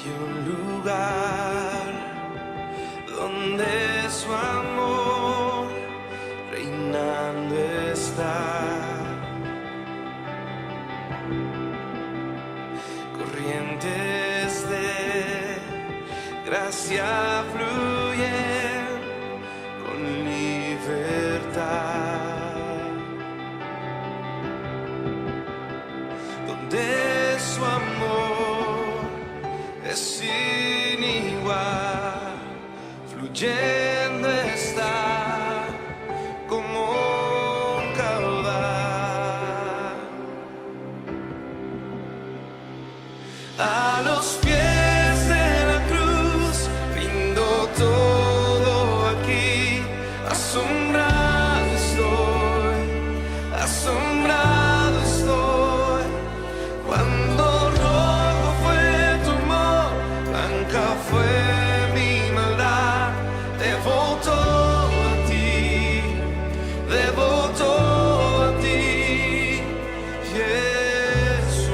un lugar donde su amor reinando está. Corrientes de gracia fluyen con libertad, donde su amor es sin igual, fluyendo está como un caudal. A los pies de la cruz rindo todo aquí, asombrado estoy, asombrado estoy. Cuando rojo fue tu amor, blanca fue mi maldad, debo todo a ti, debo todo a ti, Jesús.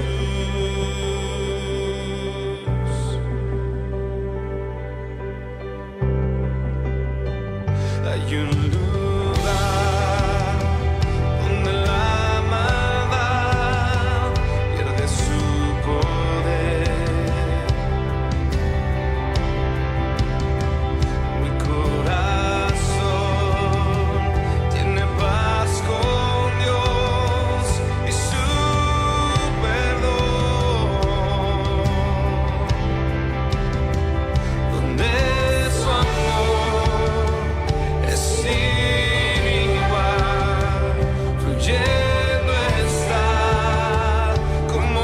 Hay un lugar donde la maldad pierde su poder. Mi corazón tiene paz con Dios y su perdón, donde su amor es sin igual, fluyendo está como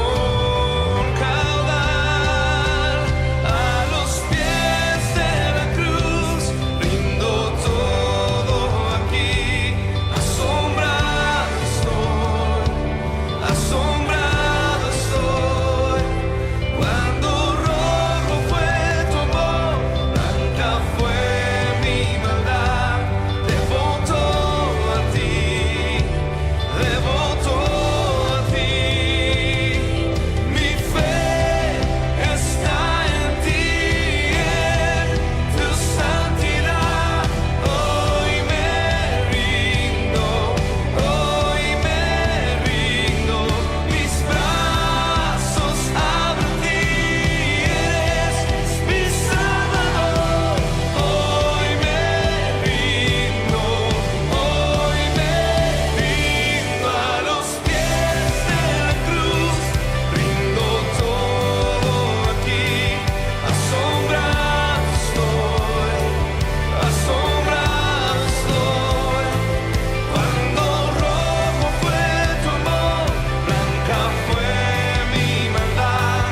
un caudal. A los pies de la cruz rindo todo aquí, asombrado estoy, asombrado estoy. Cuando rojo fue tu amor, blanca fue mi maldad, debo todo a ti, debo todo a ti. Mi fe está en ti, en tu santidad. Hoy me rindo, mis brazos abro a ti, eres mi Salvador. Hoy me rindo, a los pies de la cruz, rindo todo aquí, asombrado estoy, asombrado estoy. Cuando rojo fue tu amor, blanca fue mi maldad,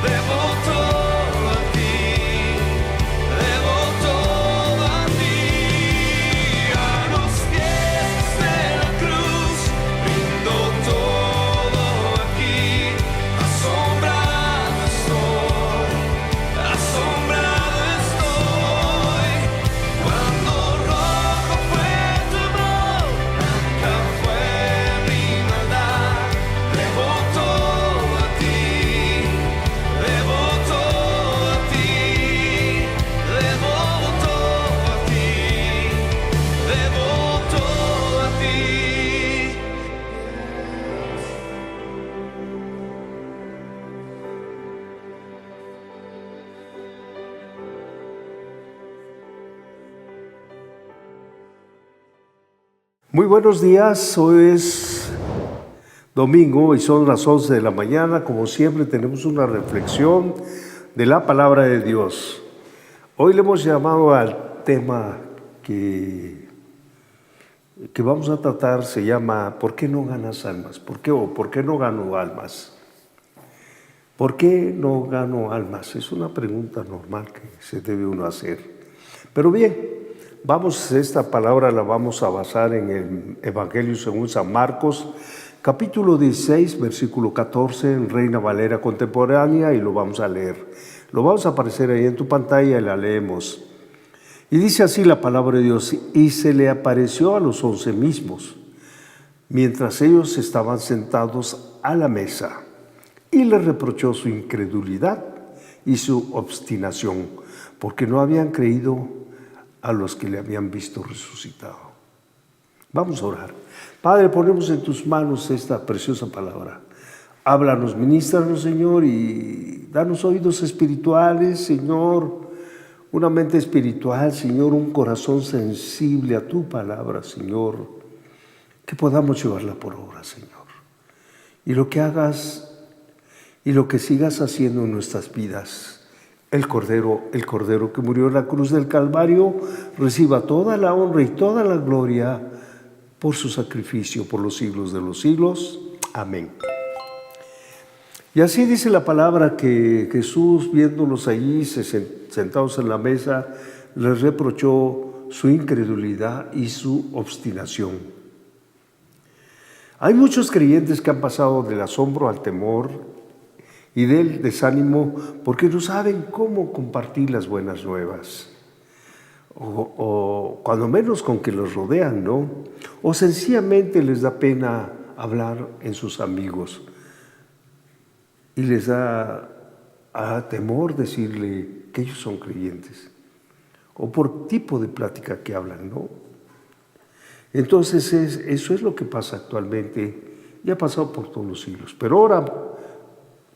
debo todo a ti, debo todo a ti. A los pies de la cruz rindo todo aquí, asombrado estoy, asombrado estoy. Cuando rojo fue tu amor, blanca fue mi maldad, debo todo a ti, debo todo a ti, debo todo a ti, debo todo a ti. Muy buenos días, hoy es domingo y son las 11 de la mañana. Como siempre tenemos una reflexión de la palabra de Dios. Hoy le hemos llamado al tema que vamos a tratar, se llama ¿por qué no ganas almas? ¿Por qué no gano almas? ¿Por qué no gano almas? Es una pregunta normal que se debe uno hacer. Pero bien, esta palabra la vamos a basar en el Evangelio según San Marcos, capítulo 16, versículo 14, en Reina Valera contemporánea, y lo vamos a leer. Lo vamos a aparecer ahí en tu pantalla y la leemos. Y dice así la palabra de Dios: y se le apareció a los 11 mismos, mientras ellos estaban sentados a la mesa, y le reprochó su incredulidad y su obstinación, porque no habían creído a los que le habían visto resucitado. Vamos a orar. Padre, ponemos en tus manos esta preciosa palabra. Háblanos, ministranos, Señor, y danos oídos espirituales, Señor, una mente espiritual, Señor, un corazón sensible a tu palabra, Señor, que podamos llevarla por obra, Señor. Y lo que hagas y lo que sigas haciendo en nuestras vidas, el Cordero que murió en la cruz del Calvario, reciba toda la honra y toda la gloria por su sacrificio por los siglos de los siglos. Amén. Y así dice la palabra que Jesús, viéndolos allí sentados en la mesa, les reprochó su incredulidad y su obstinación. Hay muchos creyentes que han pasado del asombro al temor y del desánimo porque no saben cómo compartir las buenas nuevas. O cuando menos con que los rodean, ¿no? O sencillamente les da pena hablar en sus amigos y les da temor decirle que ellos son creyentes, o por tipo de plática que hablan, ¿no? Entonces eso es lo que pasa actualmente y ha pasado por todos los siglos, pero ahora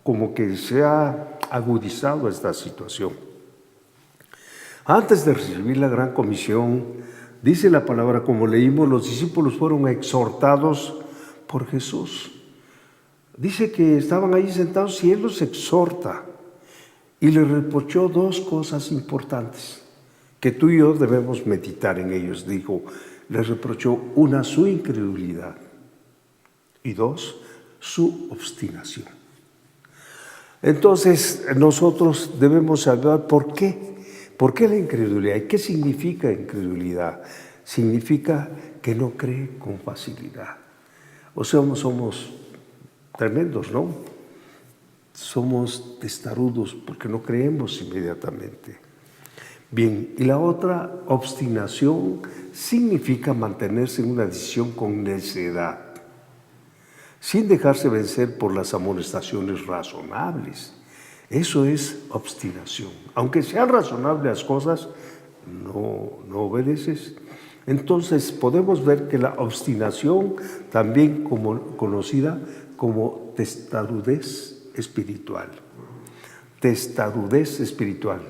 como que se ha agudizado esta situación. Antes de recibir la gran comisión, dice la palabra, como leímos, los discípulos fueron exhortados por Jesús. Dice que estaban ahí sentados y Él los exhorta y les reprochó dos cosas importantes que tú y yo debemos meditar en ellos. Dijo, les reprochó una, su incredulidad, y dos, su obstinación. Entonces nosotros debemos saber por qué. ¿Por qué la incredulidad? ¿Y qué significa incredulidad? Significa que no cree con facilidad. O sea, somos tremendos, ¿no? Somos testarudos porque no creemos inmediatamente. Bien, y la otra, obstinación, significa mantenerse en una decisión con necedad, sin dejarse vencer por las amonestaciones razonables. Eso es obstinación. Aunque sean razonables las cosas, no obedeces. Entonces podemos ver que la obstinación, también conocida como testarudez espiritual. Testarudez espiritual.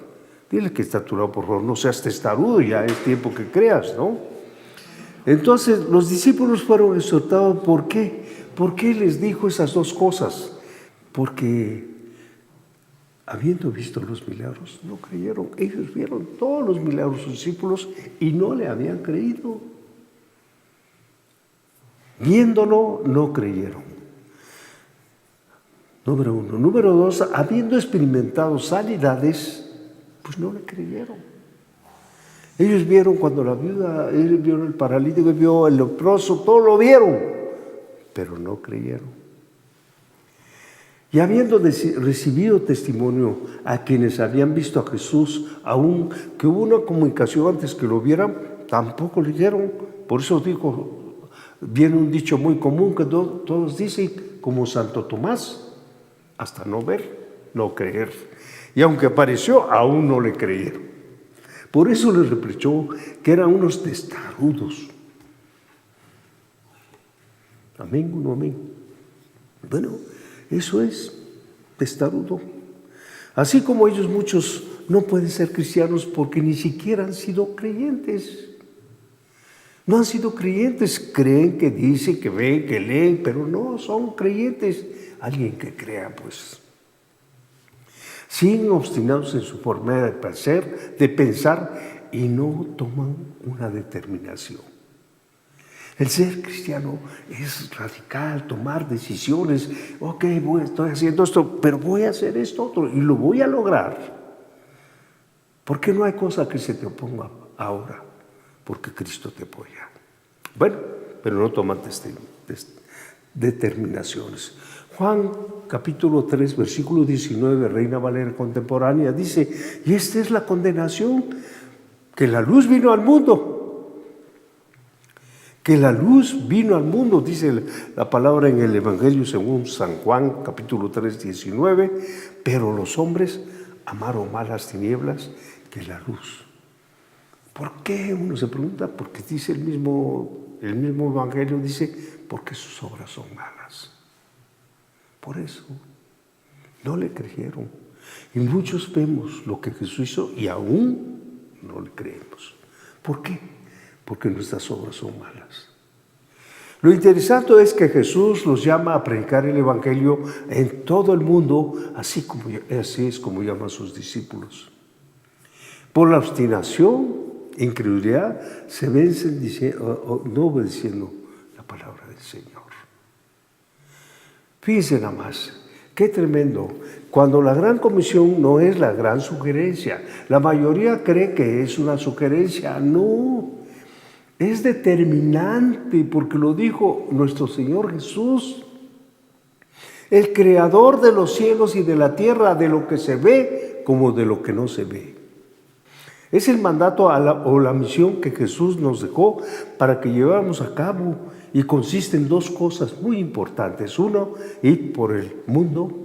Dile que está a tu lado, por favor, no seas testarudo, ya es tiempo que creas, ¿no? Entonces los discípulos fueron exhortados. ¿Por qué? ¿Por qué les dijo esas dos cosas? Porque habiendo visto los milagros, no creyeron. Ellos vieron todos los milagros, sus discípulos, y no le habían creído. Viéndolo, no creyeron. Número uno. Número dos, habiendo experimentado sanidades, pues no le creyeron. Ellos vieron cuando la viuda, ellos vieron el paralítico, vio el leproso, todo lo vieron, pero no creyeron. Y habiendo recibido testimonio a quienes habían visto a Jesús, aun que hubo una comunicación antes que lo vieran, tampoco leyeron. Por eso dijo, viene un dicho muy común que todos dicen, como Santo Tomás, hasta no ver, no creer. Y aunque apareció, aún no le creyeron. Por eso les reprochó que eran unos testarudos. Amén o no amén. Bueno, eso es testarudo. Así como ellos, muchos no pueden ser cristianos porque ni siquiera han sido creyentes. No han sido creyentes, creen que dicen, que ven, que leen, pero no son creyentes. Alguien que crea, pues. Siguen obstinados en su forma de pensar y no toman una determinación. El ser cristiano es radical, tomar decisiones. Ok, estoy haciendo esto, pero voy a hacer esto otro y lo voy a lograr. Porque no hay cosa que se te oponga ahora, porque Cristo te apoya. Bueno, pero no toman determinaciones. Juan capítulo 3, versículo 19, Reina Valera contemporánea, dice, y esta es la condenación, que la luz vino al mundo. Que la luz vino al mundo, dice la palabra en el Evangelio según San Juan, capítulo 3, 19, pero los hombres amaron más las tinieblas que la luz. ¿Por qué? Uno se pregunta, porque dice el mismo Evangelio, dice, porque sus obras son malas. Por eso no le creyeron. Y muchos vemos lo que Jesús hizo y aún no le creemos. ¿Por qué? Porque nuestras obras son malas. Lo interesante es que Jesús los llama a predicar el Evangelio en todo el mundo, así es como llama a sus discípulos. Por la obstinación, incredulidad, se vencen no obedeciendo la palabra del Señor. Fíjense nada más, qué tremendo. Cuando la gran comisión no es la gran sugerencia, la mayoría cree que es una sugerencia, no. Es determinante porque lo dijo nuestro Señor Jesús, el creador de los cielos y de la tierra, de lo que se ve como de lo que no se ve. Es el mandato o la misión que Jesús nos dejó para que lleváramos a cabo y consiste en dos cosas muy importantes. Uno, ir por el mundo,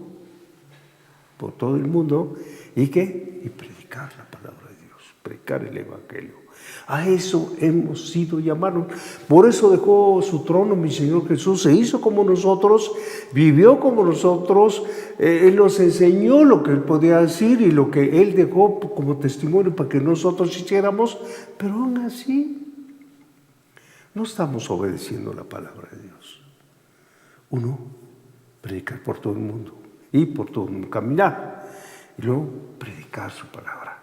por todo el mundo, y predicar la palabra de Dios, predicar el Evangelio. A eso hemos sido llamados. Por eso dejó su trono mi Señor Jesús, se hizo como nosotros, vivió como nosotros, Él nos enseñó lo que Él podía decir y lo que Él dejó como testimonio para que nosotros hiciéramos, pero aún así no estamos obedeciendo la palabra de Dios. Uno, predicar por todo el mundo y por todo el mundo, caminar y luego predicar su palabra.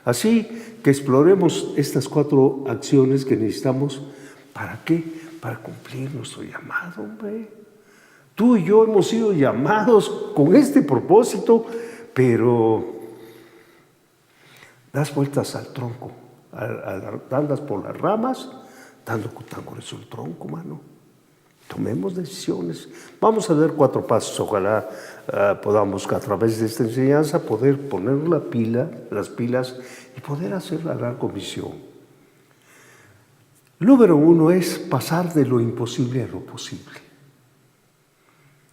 Así que exploremos estas 4 acciones que necesitamos. ¿Para qué? Para cumplir nuestro llamado, hombre. Tú y yo hemos sido llamados con este propósito, pero das vueltas al tronco, andas por las ramas, dando tan grueso el tronco, mano. Tomemos decisiones. Vamos a ver 4 pasos. Ojalá podamos a través de esta enseñanza poder poner las pilas y poder hacer la gran comisión. Número 1 es pasar de lo imposible a lo posible.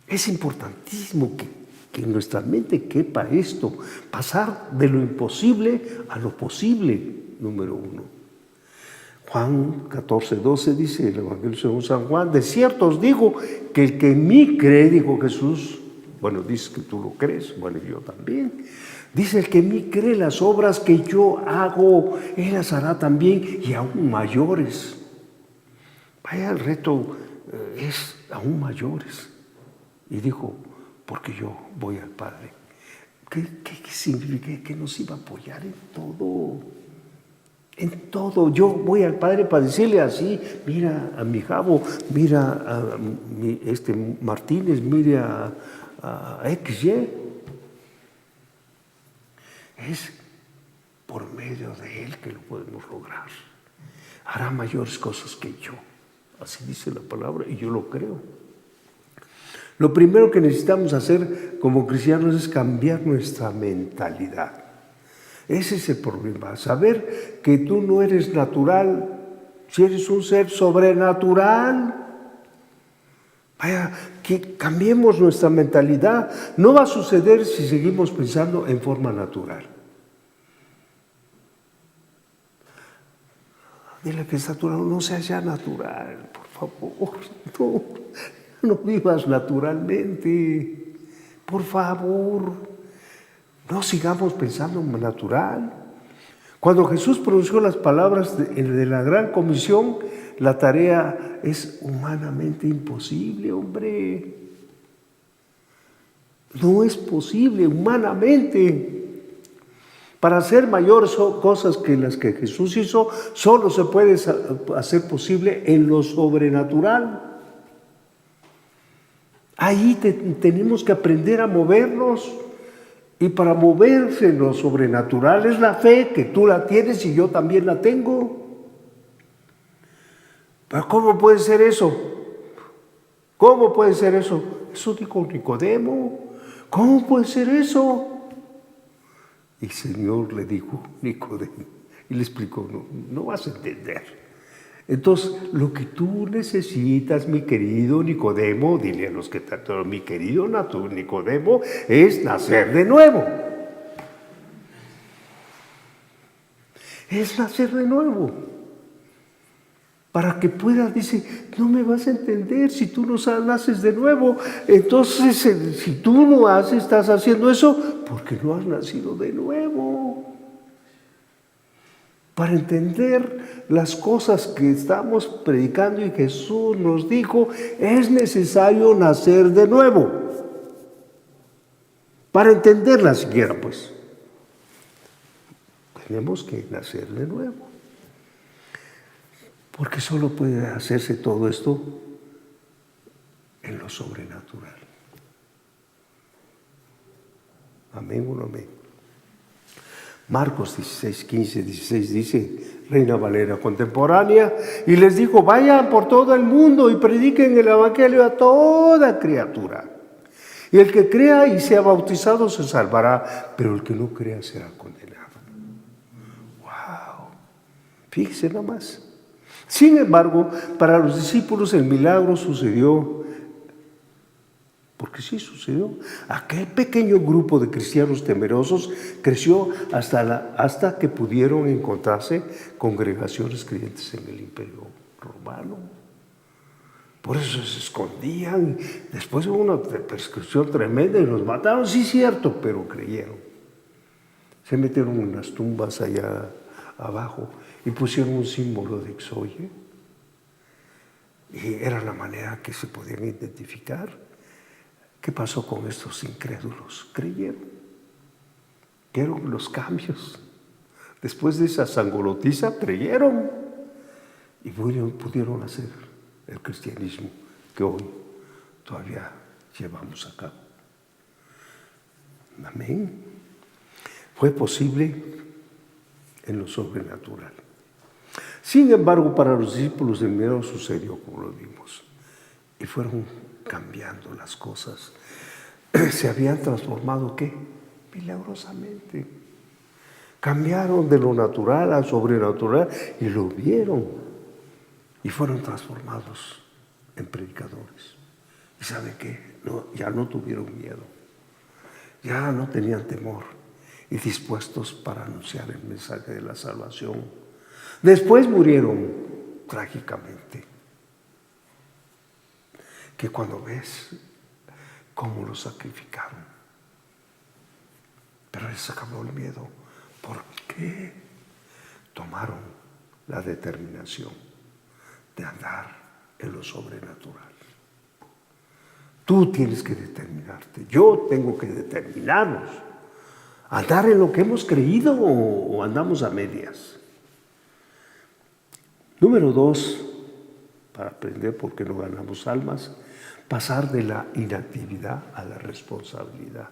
Es importantísimo que en nuestra mente quepa esto, pasar de lo imposible a lo posible, número 1. Juan 14:12 dice el Evangelio según San Juan, de cierto os digo que el que en mí cree, dijo Jesús, bueno, dices que tú lo crees, bueno, yo también. Dice, el que en mí cree, las obras que yo hago, Él las hará también y aún mayores. Vaya, el reto es aún mayores. Y dijo, porque yo voy al Padre. ¿Qué significa? Que nos iba a apoyar en todo. En todo. Yo voy al Padre para decirle así, mira a mi Javo, mira a Martínez, mira a XY. Es por medio de Él que lo podemos lograr. Hará mayores cosas que yo. Así dice la palabra y yo lo creo. Lo primero que necesitamos hacer como cristianos es cambiar nuestra mentalidad. Ese es el problema, saber que tú no eres natural, si eres un ser sobrenatural. Vaya, que cambiemos nuestra mentalidad. No va a suceder si seguimos pensando en forma natural. Dile que es natural, no seas ya natural, por favor. No vivas naturalmente, por favor. No sigamos pensando en natural. Cuando Jesús pronunció las palabras de la gran comisión, la tarea es humanamente imposible, hombre. No es posible humanamente. Para hacer mayores cosas que las que Jesús hizo, solo se puede hacer posible en lo sobrenatural. Ahí tenemos que aprender a movernos. Y para moverse en lo sobrenatural es la fe, que tú la tienes y yo también la tengo. ¿Pero cómo puede ser eso? ¿Cómo puede ser eso? Eso dijo Nicodemo. ¿Cómo puede ser eso? Y el Señor le dijo, Nicodemo, y le explicó, no vas a entender. Entonces, lo que tú necesitas, mi querido Nicodemo, dile a los que están, mi querido Nicodemo, es nacer de nuevo. es nacer de nuevo. Para que puedas, dice, no me vas a entender si tú no naces de nuevo. Entonces, si tú no estás haciendo eso, porque no has nacido de nuevo. Para entender las cosas que estamos predicando y Jesús nos dijo, es necesario nacer de nuevo. Para entenderla siquiera, pues, tenemos que nacer de nuevo. Porque solo puede hacerse todo esto en lo sobrenatural. Amén o no amén. Marcos 16, 15, 16 dice, Reina Valera contemporánea, y les dijo, vayan por todo el mundo y prediquen el evangelio a toda criatura. Y el que crea y sea bautizado se salvará, pero el que no crea será condenado. ¡Wow! Fíjese nada más. Sin embargo, para los discípulos el milagro sucedió, porque sí sucedió. Aquel pequeño grupo de cristianos temerosos creció hasta que pudieron encontrarse congregaciones creyentes en el Imperio Romano. Por eso se escondían. Después hubo una persecución tremenda y los mataron, sí cierto, pero creyeron. Se metieron en unas tumbas allá abajo y pusieron un símbolo de Xoye. Y era la manera que se podían identificar. ¿Qué pasó con estos incrédulos? Creyeron. Vieron los cambios. Después de esa sangolotiza, creyeron. Y pudieron hacer el cristianismo que hoy todavía llevamos a cabo. Amén. Fue posible en lo sobrenatural. Sin embargo, para los discípulos del milagro sucedió como lo vimos. Y fueron cambiando las cosas. Se habían transformado, ¿qué? Milagrosamente. Cambiaron de lo natural al sobrenatural y lo vieron. Y fueron transformados en predicadores. ¿Y saben qué? Ya no tuvieron miedo. Ya no tenían temor. Y dispuestos para anunciar el mensaje de la salvación. Después murieron trágicamente. Que cuando ves cómo los sacrificaron, pero les acabó el miedo. ¿Por qué? Tomaron la determinación de andar en lo sobrenatural. Tú tienes que determinarte, yo tengo que determinarnos. ¿Andar en lo que hemos creído o andamos a medias? Número 2, para aprender por qué no ganamos almas, pasar de la inactividad a la responsabilidad.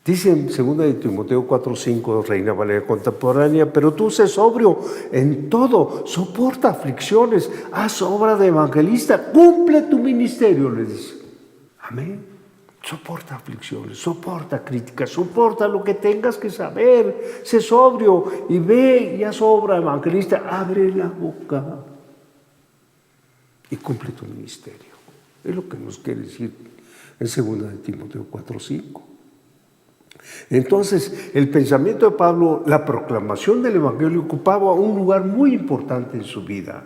Dice en 2 de Timoteo 4:5, Reina Valera contemporánea, pero tú sé sobrio en todo, soporta aflicciones, haz obra de evangelista, cumple tu ministerio, le dice. Amén. Soporta aflicciones, soporta críticas, soporta lo que tengas que saber, sé sobrio y ve y haz obra evangelista, abre la boca y cumple tu ministerio. Es lo que nos quiere decir en 2 de Timoteo 4:5. Entonces, el pensamiento de Pablo, la proclamación del evangelio ocupaba un lugar muy importante en su vida,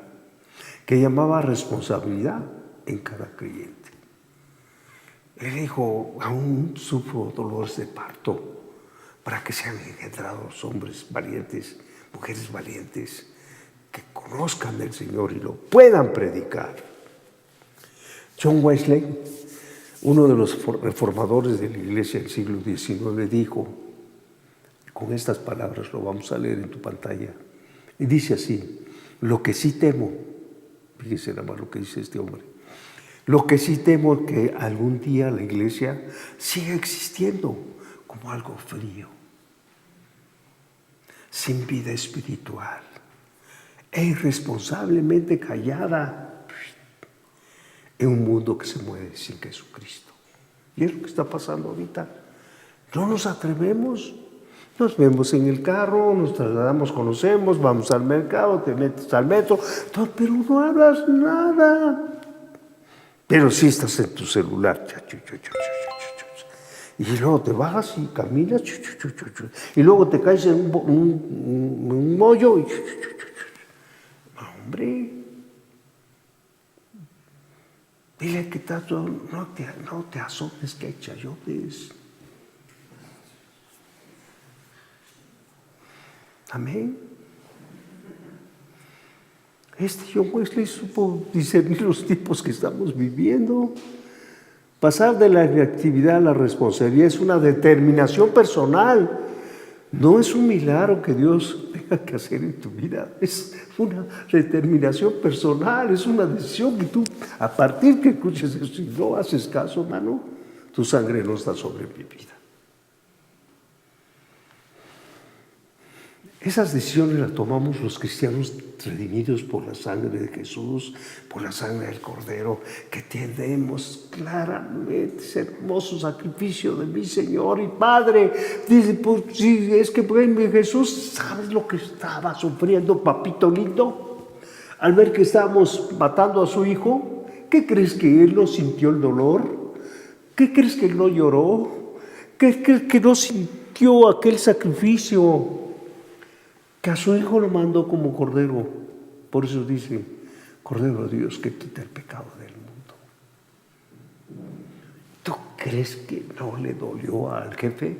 que llamaba responsabilidad en cada creyente. Él dijo, aún sufro dolores de parto para que sean engendrados hombres valientes, mujeres valientes, que conozcan del Señor y lo puedan predicar. John Wesley, uno de los reformadores de la iglesia del siglo XIX, dijo, con estas palabras lo vamos a leer en tu pantalla, y dice así, lo que sí temo, fíjese nada más lo que dice este hombre, lo que sí temo es que algún día la iglesia siga existiendo como algo frío, sin vida espiritual e irresponsablemente callada en un mundo que se mueve sin Jesucristo. Y es lo que está pasando ahorita. No nos atrevemos, nos vemos en el carro, nos trasladamos, conocemos, vamos al mercado, te metes al metro, pero no hablas nada. Pero sí estás en tu celular. Y luego te bajas y caminas, y luego te caes en un hoyo y hombre, dile que no te azotes, que hay chayotes. Amén. John Wesley supo discernir los tiempos que estamos viviendo. Pasar de la inactividad a la responsabilidad es una determinación personal. No es un milagro que Dios tenga que hacer en tu vida. Es una determinación personal, es una decisión que tú, a partir que escuches eso y no haces caso, hermano, tu sangre no está sobre mi vida. Esas decisiones las tomamos los cristianos redimidos por la sangre de Jesús, por la sangre del Cordero, que tenemos claramente ese hermoso sacrificio de mi Señor y Padre. Dice, pues si es que Jesús, ¿sabes lo que estaba sufriendo, papito lindo? Al ver que estábamos matando a su hijo, ¿qué crees que Él no sintió el dolor? ¿Qué crees que Él no lloró? ¿Qué crees que no sintió aquel sacrificio? Que a su hijo lo mandó como cordero. Por eso dice, Cordero de Dios que quita el pecado del mundo. ¿Tú crees que no le dolió al jefe,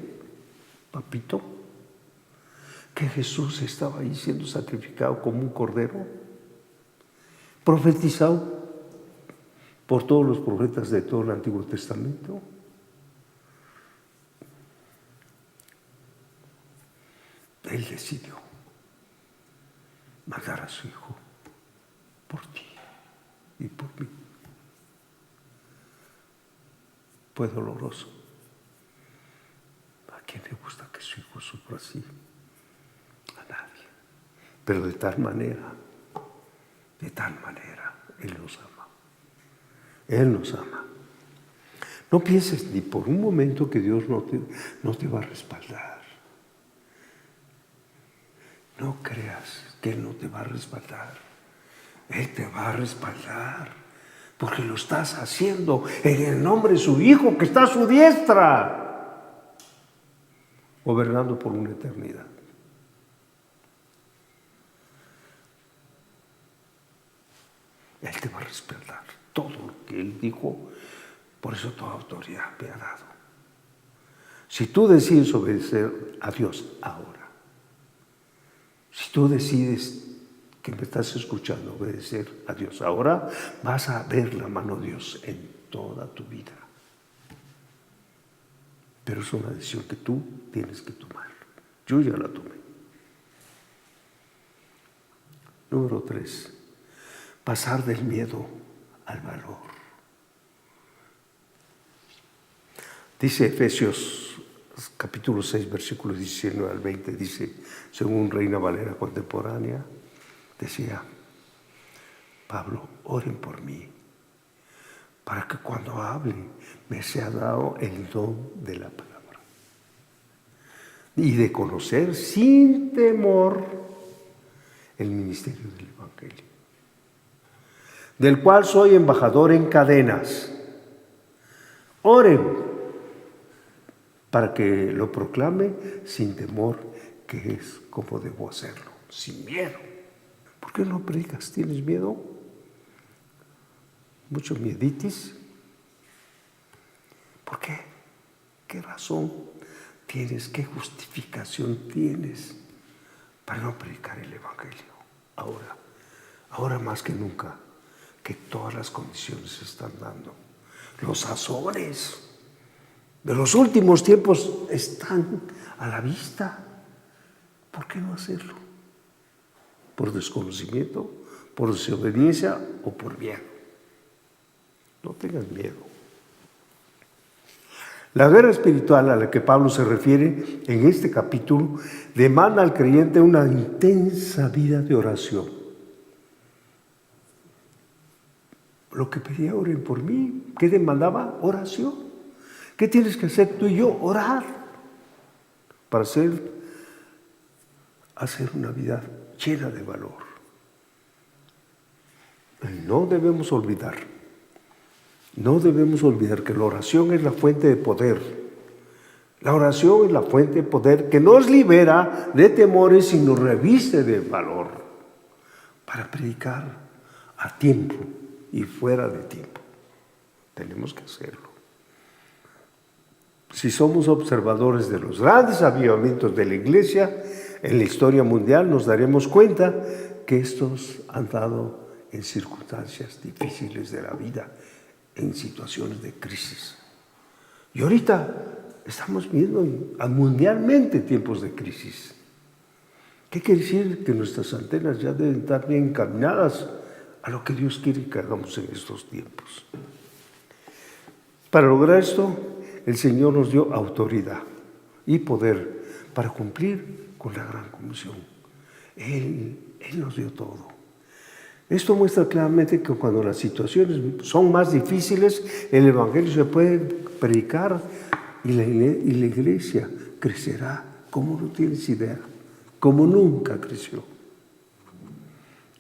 papito? Que Jesús estaba ahí siendo sacrificado como un cordero, profetizado por todos los profetas de todo el Antiguo Testamento. Él decidió mandar a su hijo por ti y por mí. Fue doloroso. ¿A quién le gusta que su hijo sufra así? A nadie. Pero de tal manera, Él nos ama. Él nos ama. No pienses ni por un momento que Dios no te va a respaldar. No creas que Él no te va a respaldar. Él te va a respaldar porque lo estás haciendo en el nombre de su Hijo que está a su diestra, gobernando por una eternidad. Él te va a respaldar todo lo que Él dijo, por eso toda autoridad me ha dado. Si tú decides obedecer a Dios ahora, si tú decides que me estás escuchando obedecer a Dios ahora, vas a ver la mano de Dios en toda tu vida. Pero es una decisión que tú tienes que tomar. Yo ya la tomé. Número 3. Pasar del miedo al valor. Dice Efesios capítulo 6, versículos 19 al 20, dice, según Reina Valera contemporánea, decía Pablo, oren por mí, para que cuando hable me sea dado el don de la palabra y de conocer sin temor el ministerio del Evangelio, del cual soy embajador en cadenas. Oren para que lo proclame sin temor, que es como debo hacerlo, sin miedo. ¿Por qué no predicas? ¿Tienes miedo? ¿Mucho mieditis? ¿Por qué? ¿Qué razón tienes? ¿Qué justificación tienes para no predicar el Evangelio? Ahora más que nunca, que todas las condiciones se están dando. Los azores de los últimos tiempos están a la vista. ¿Por qué no hacerlo? ¿Por desconocimiento, por desobediencia o por miedo? No tengas miedo. La guerra espiritual a la que Pablo se refiere en este capítulo demanda al creyente una intensa vida de oración. Lo que pedía, oren por mí, ¿qué demandaba? Oración. ¿Qué tienes que hacer tú y yo? Orar para hacer una vida llena de valor. No debemos olvidar que la oración es la fuente de poder La oración es la fuente de poder que nos libera de temores y nos reviste de valor para predicar a tiempo y fuera de tiempo. Tenemos que hacerlo. Si somos observadores de los grandes avivamientos de la iglesia en la historia mundial, nos daremos cuenta que estos han dado en circunstancias difíciles de la vida, en situaciones de crisis. Y ahorita estamos viendo mundialmente tiempos de crisis. ¿Qué quiere decir? Que nuestras antenas ya deben estar bien encaminadas a lo que Dios quiere que hagamos en estos tiempos. Para lograr esto, el Señor nos dio autoridad y poder para cumplir con la gran comisión. Él nos dio todo. Esto muestra claramente que cuando las situaciones son más difíciles, el Evangelio se puede predicar y la iglesia crecerá como no tienes idea, como nunca creció.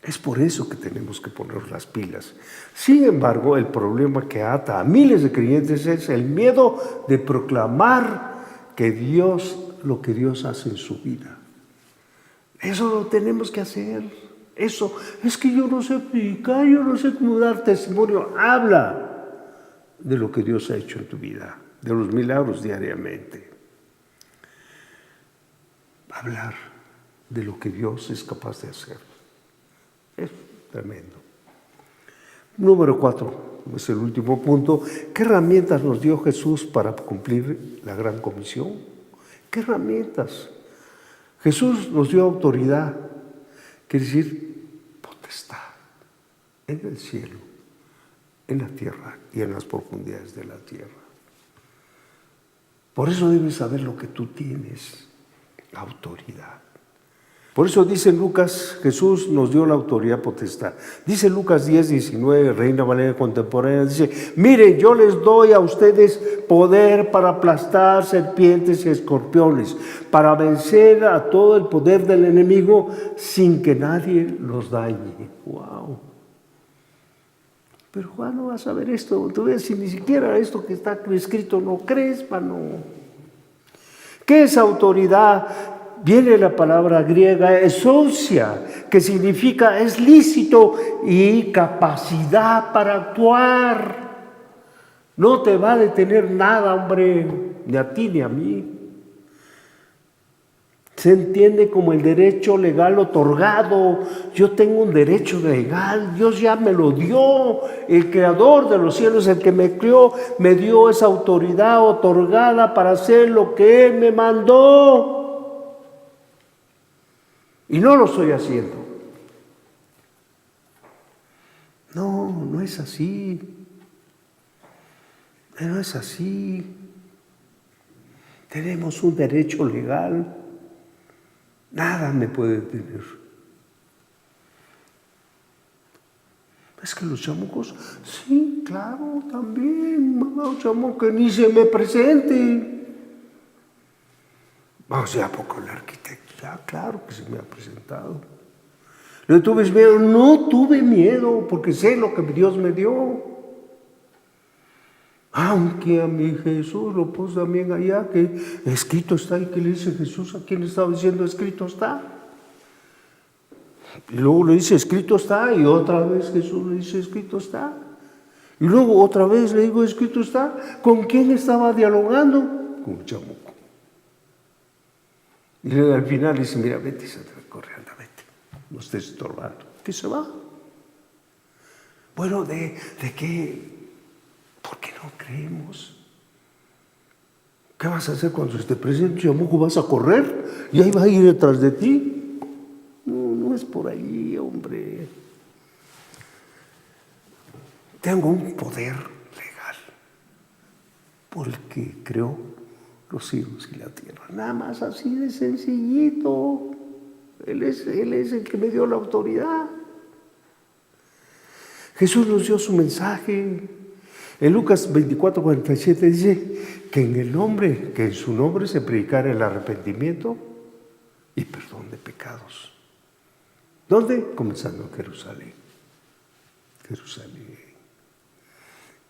Es por eso que tenemos que poner las pilas. Sin embargo, el problema que ata a miles de creyentes es el miedo de proclamar que lo que Dios hace en su vida. Eso lo tenemos que hacer. Eso, es que yo no sé predicar, yo no sé cómo dar testimonio. Habla de lo que Dios ha hecho en tu vida, de los milagros diariamente. Hablar de lo que Dios es capaz de hacer. Es tremendo. Número 4, es el último punto. ¿Qué herramientas nos dio Jesús para cumplir la gran comisión? ¿Qué herramientas? Jesús nos dio autoridad, quiere decir potestad, en el cielo, en la tierra y en las profundidades de la tierra. Por eso debes saber lo que tú tienes, autoridad. Por eso dice Lucas, Jesús nos dio la autoridad potestad. Dice Lucas 10:19, Reina Valera Contemporánea, dice: miren, yo les doy a ustedes poder para aplastar serpientes y escorpiones, para vencer a todo el poder del enemigo sin que nadie los dañe. ¡Wow! Pero Juan, no vas a ver esto. Tú ves, si ni siquiera esto que está escrito no crees, mano. ¿Qué es autoridad? Viene la palabra griega exousia, que significa es lícito y capacidad para actuar. No te va a detener nada, hombre, ni a ti ni a mí. Se entiende como el derecho legal otorgado. Yo tengo un derecho legal, Dios ya me lo dio. El creador de los cielos, el que me creó, me dio esa autoridad otorgada para hacer lo que Él me mandó. Y no lo estoy haciendo. No, no es así. No es así. Tenemos un derecho legal. Nada me puede detener. Es que los chamucos, sí, claro, también, mamá, un chamuco que ni se me presente. Vamos, ¿a poco el arquitecto? Ya, claro que se me ha presentado. ¿No tuve miedo? No tuve miedo, porque sé lo que Dios me dio. Aunque a mi Jesús lo puso también allá, que escrito está. ¿Y qué le dice Jesús? ¿A quién estaba diciendo escrito está? Y luego le dice escrito está, y otra vez Jesús le dice escrito está. Y luego otra vez le digo escrito está. ¿Con quién estaba dialogando? Con un chamuco. Y al final dice: mira, vete, corre, anda, vete. No estés estorbando. ¿Qué se va? Bueno, ¿de qué? ¿Por qué no creemos? ¿Qué vas a hacer cuando se te presente un chamuco? ¿Vas a correr? ¿Y ahí va a ir detrás de ti? No, no es por ahí, hombre. Tengo un poder legal por el que creó los cielos y la tierra. Nada más así de sencillito. Él es el que me dio la autoridad. Jesús nos dio su mensaje. En Lucas 24:47 dice que en su nombre se predicara el arrepentimiento y perdón de pecados. ¿Dónde? Comenzando en Jerusalén.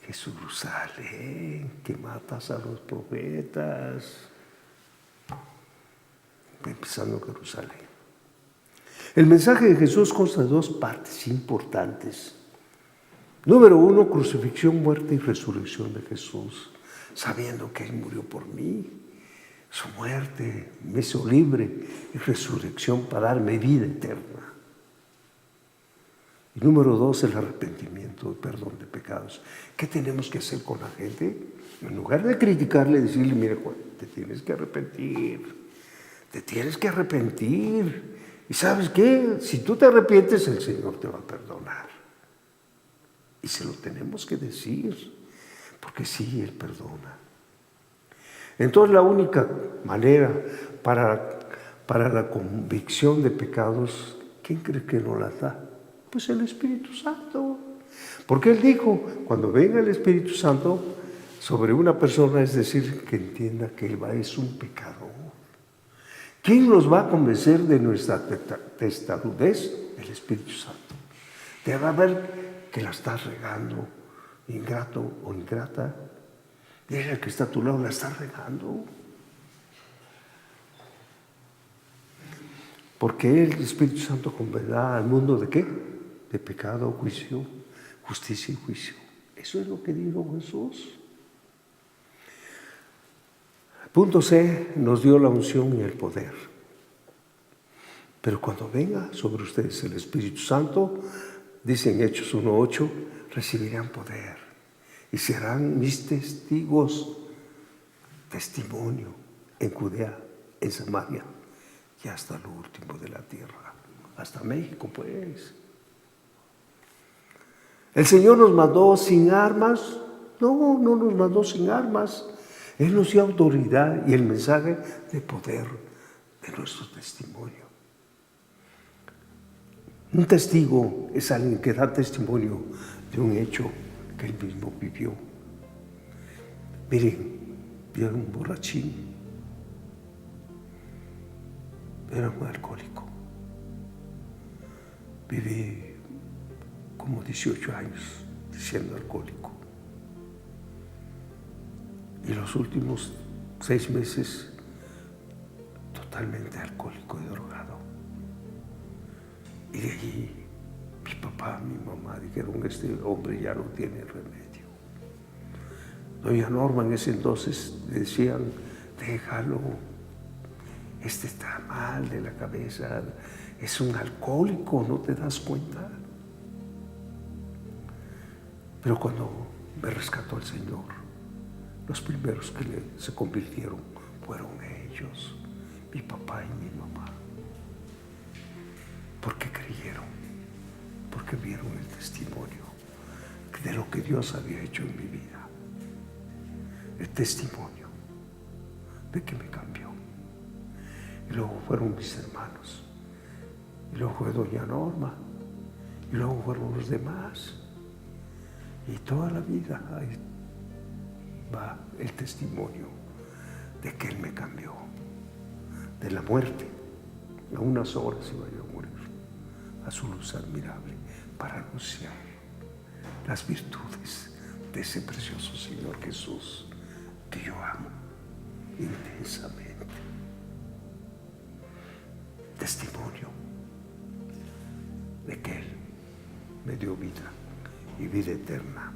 Jerusalén, que matas a los profetas. empezando en Jerusalén. El mensaje de Jesús consta de dos partes importantes. Número 1, crucifixión, muerte y resurrección de Jesús, sabiendo que Él murió por mí. Su muerte me hizo libre y resurrección para darme vida eterna. Y número 2, el arrepentimiento, el perdón de pecados. ¿Qué tenemos que hacer con la gente? En lugar de criticarle, decirle, mira, Juan, te tienes que arrepentir. Te tienes que arrepentir. ¿Y sabes qué? Si tú te arrepientes, el Señor te va a perdonar. Y se lo tenemos que decir, porque sí, Él perdona. Entonces la única manera para la convicción de pecados, ¿quién cree que nos la da? Pues el Espíritu Santo. Porque Él dijo, cuando venga el Espíritu Santo sobre una persona, es decir, que entienda que Él es un pecador. ¿Quién nos va a convencer de nuestra testarudez? El Espíritu Santo. Te va a ver que la estás regando, ingrato o ingrata. Dile al que está a tu lado, la estás regando. Porque el Espíritu Santo convencerá al mundo ¿de qué? De pecado, juicio, justicia y juicio. Eso es lo que dijo Jesús. Punto C, nos dio la unción y el poder. Pero cuando venga sobre ustedes el Espíritu Santo, dice en Hechos 1:8, recibirán poder y serán mis testigos, testimonio en Judea, en Samaria y hasta lo último de la tierra, hasta México pues. ¿El Señor nos mandó sin armas? No, no nos mandó sin armas. Él nos dio autoridad y el mensaje de poder de nuestro testimonio. Un testigo es alguien que da testimonio de un hecho que él mismo vivió. Miren, era un borrachín, era un alcohólico. Viví como 18 años siendo alcohólico. Y los últimos 6 meses totalmente alcohólico y drogado. Y de allí mi papá, mi mamá dijeron, este hombre ya no tiene remedio. Doña Norma en ese entonces decían, déjalo, este está mal de la cabeza, es un alcohólico, ¿no te das cuenta? Pero cuando me rescató el Señor, los primeros que se convirtieron fueron ellos, mi papá y mi mamá. Porque creyeron, porque vieron el testimonio de lo que Dios había hecho en mi vida. El testimonio de que me cambió. Y luego fueron mis hermanos. Y luego fue doña Norma. Y luego fueron los demás. Y toda la vida ahí va el testimonio de que Él me cambió. De la muerte, a unas horas iba yo a morir, a su luz admirable, para anunciar las virtudes de ese precioso Señor Jesús que yo amo intensamente. Testimonio de que Él me dio vida y vida eterna.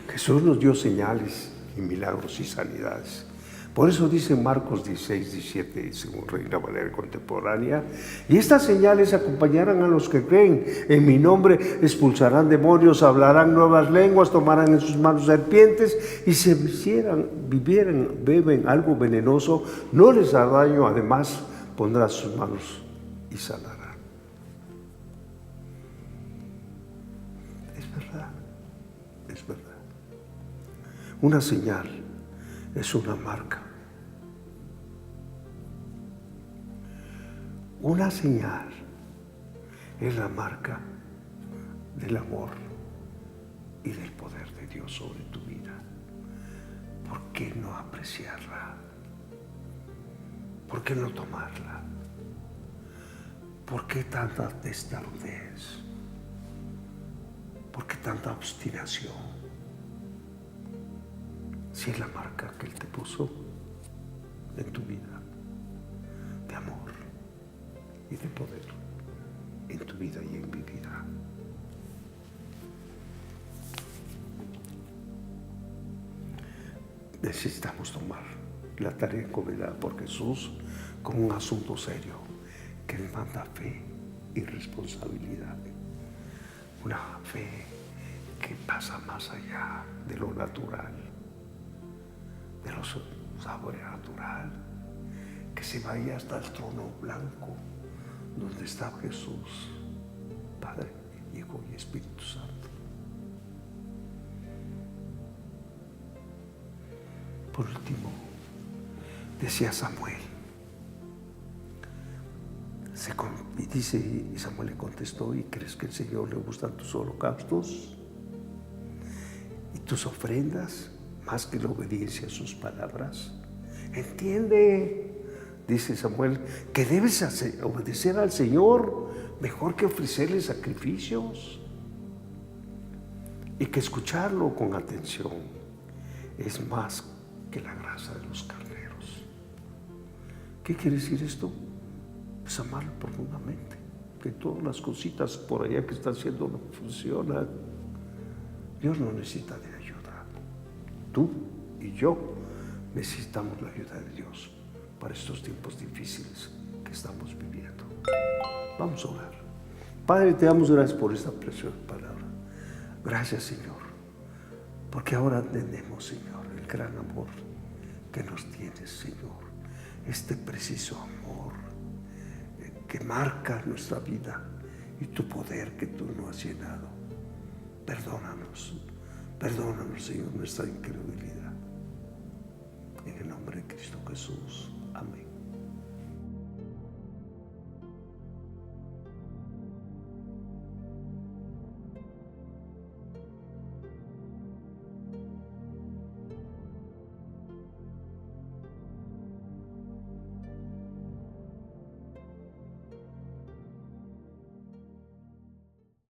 Jesús nos dio señales y milagros y sanidades. Por eso dice Marcos 16:17, según Reina Valera contemporánea, y estas señales acompañarán a los que creen. En mi nombre expulsarán demonios, hablarán nuevas lenguas, tomarán en sus manos serpientes, y si beben algo venenoso, no les hará daño. Además, pondrán sus manos y sanarán. Es verdad, es verdad. Una señal es una marca. Una señal es la marca del amor y del poder de Dios sobre tu vida. ¿Por qué no apreciarla? ¿Por qué no tomarla? ¿Por qué tanta testarudez? ¿Por qué tanta obstinación? Si es la marca que Él te puso en tu vida. y de poder en tu vida y en mi vida. Necesitamos tomar la tarea encomendada por Jesús como un asunto serio que demanda fe y responsabilidad. Una fe que pasa más allá de lo natural, de lo sobrenatural, que se vaya hasta el trono blanco donde está Jesús, Padre, Hijo y Espíritu Santo. Por último, decía Samuel, y dice, y Samuel le contestó: ¿y crees que al Señor le gustan tus holocaustos y tus ofrendas más que la obediencia a sus palabras? Entiende, dice Samuel, que debes obedecer al Señor mejor que ofrecerle sacrificios, y que escucharlo con atención es más que la grasa de los carneros. ¿Qué quiere decir esto? Pues amarlo profundamente, que todas las cositas por allá que está haciendo no funcionan. Dios no necesita de ayuda. Tú y yo necesitamos la ayuda de Dios para estos tiempos difíciles que estamos viviendo. Vamos a orar. Padre, te damos gracias por esta preciosa palabra. Gracias, Señor, porque ahora entendemos, Señor, el gran amor que nos tienes, Señor. Este preciso amor que marca nuestra vida y tu poder que tú nos has llenado. Perdónanos, Señor, nuestra incredulidad. En el nombre de Cristo Jesús. Amén.